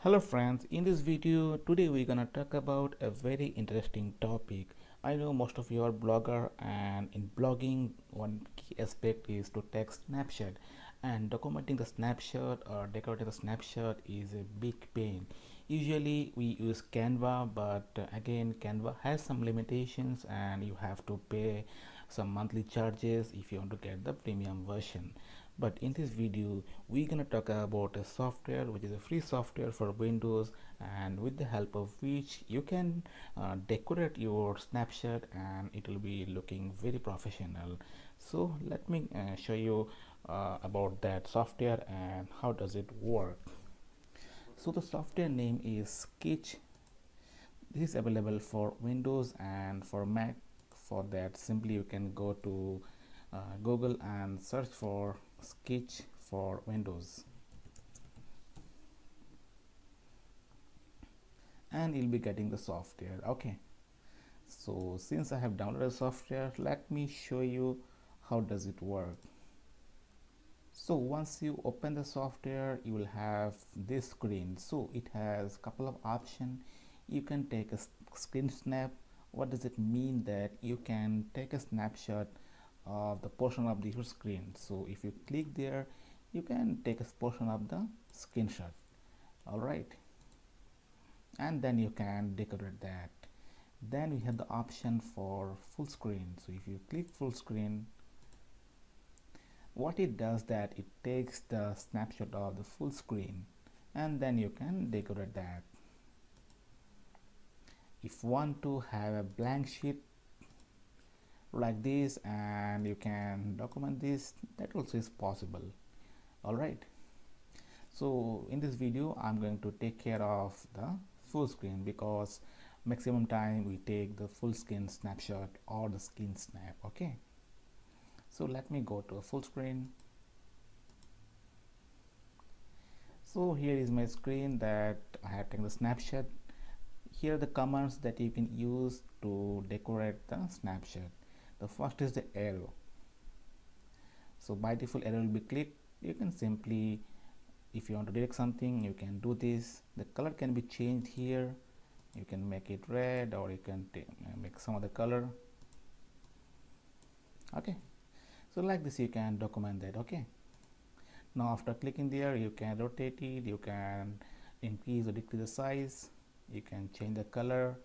Hello friends, in this video today we're gonna talk about a very interesting topic. I know most of you are blogger, and in blogging one key aspect is to take snapshot, and documenting the snapshot or decorating the snapshot is a big pain. Usually we use Canva, but again Canva has some limitations and you have to pay some monthly charges if you want to get the premium version. But in this video we're gonna talk about a software which is a free software for Windows, and with the help of which you can decorate your snapshot and it will be looking very professional. So let me show you about that software and how does it work. So the software name is Sketch. This is available for Windows and for Mac. For that, simply you can go to Google and search for Sketch for Windows, and you'll be getting the software. Okay, so since I have downloaded the software, let me show you how does it work. So once you open the software, you will have this screen. So it has a couple of options. You can take a screen snap. What does it mean? That you can take a snapshot of the portion of your screen. So if you click there, you can take a portion of the screenshot. All right, and then you can decorate that. Then we have the option for full screen. So if you click full screen, what it does that it takes the snapshot of the full screen, and then you can decorate that. If you want to have a blank sheet like this and you can document this, that also is possible. All right, so in this video I'm going to take care of the full screen, because maximum time we take the full screen snapshot or the screen snap. Okay, so let me go to a full screen. So here is my screen that I have taken the snapshot. Here are the commands that you can use to decorate the snapshot. The first is the arrow. So by default arrow will be clicked. You can simply, if you want to delete something, you can do this. The color can be changed here. You can make it red, or you can make some other color. Okay, so like this you can document that. Okay, now after clicking there, you can rotate it, you can increase or decrease the size, you can change the color.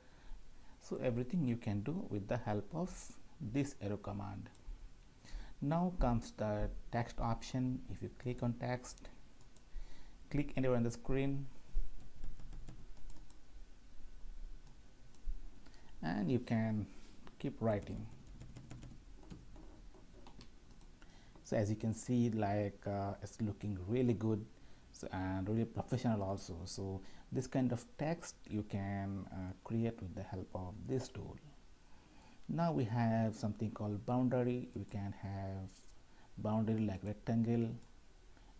So everything you can do with the help of this arrow command. Now comes the text option. If you click on text, click anywhere on the screen, and you can keep writing. So as you can see, like it's looking really good, so, and really professional also. So this kind of text you can create with the help of this tool. Now we have something called boundary. We can have boundary like rectangle.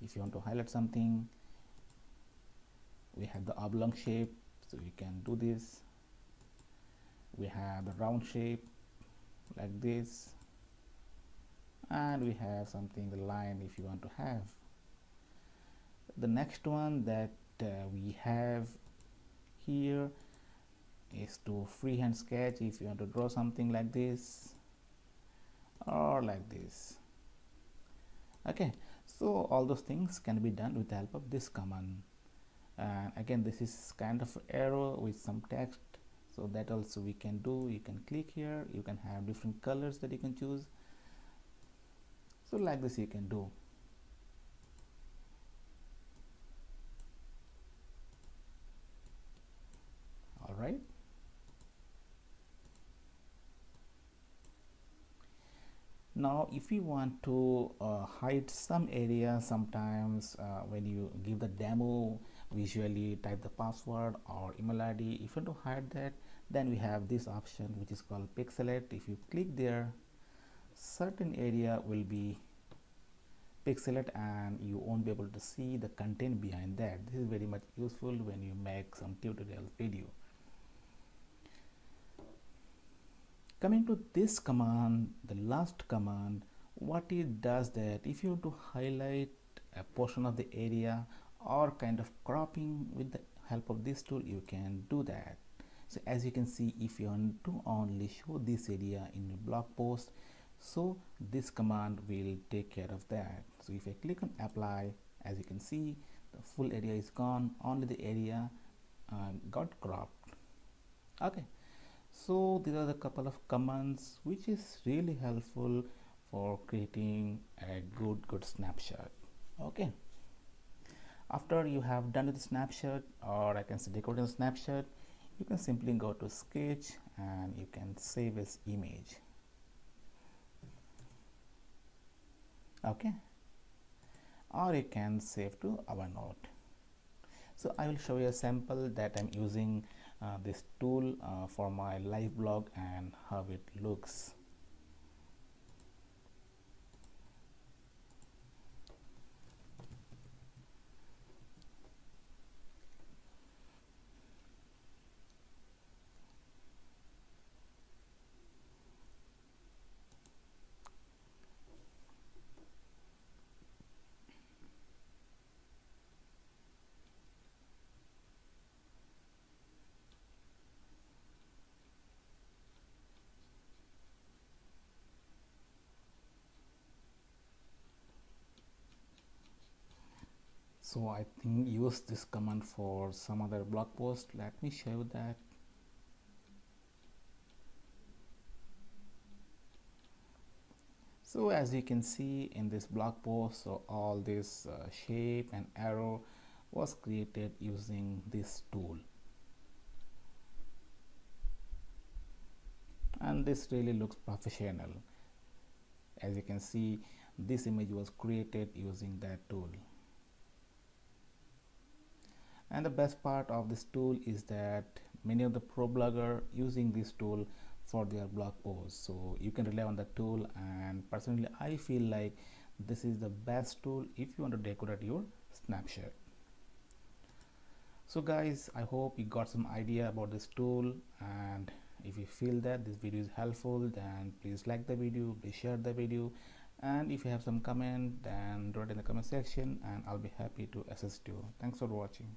If you want to highlight something, we have the oblong shape, so you can do this. We have the round shape like this, and we have something the line if you want to have. The next one that we have here is to freehand sketch. If you want to draw something like this or like this. Okay, so all those things can be done with the help of this command. And again, this is kind of arrow with some text, so that also we can do. You can click here, you can have different colors that you can choose. So like this you can do. All right, now if you want to hide some area, sometimes when you give the demo, visually type the password or email ID. If you want to hide that, then we have this option which is called pixelate. If you click there, certain area will be pixelate and you won't be able to see the content behind that. This is very much useful when you make some tutorial video. Coming to this command, the last command, what it does that if you want to highlight a portion of the area or kind of cropping with the help of this tool you can do that. So as you can see, if you want to only show this area in your blog post, so this command will take care of that. So if I click on apply, as you can see, the full area is gone, only the area got cropped. Okay, so these are the couple of commands which is really helpful for creating a good snapshot. Okay, after you have done with the snapshot, or I can say decorating the snapshot, you can simply go to sketch and you can save as image. Okay, or you can save to Evernote. So I will show you a sample that I'm using this tool for my live blog and how it looks. So I think use this command for some other blog post. Let me show you that. So as you can see in this blog post, so all this shape and arrow was created using this tool, and this really looks professional. As you can see, this image was created using that tool. And the best part of this tool is that many of the pro blogger using this tool for their blog posts, so you can rely on the tool. And personally, I feel like this is the best tool if you want to decorate your snapshot. So guys, I hope you got some idea about this tool, and if you feel that this video is helpful, then please like the video, please share the video, and if you have some comment, then write in the comment section and I'll be happy to assist you. Thanks for watching.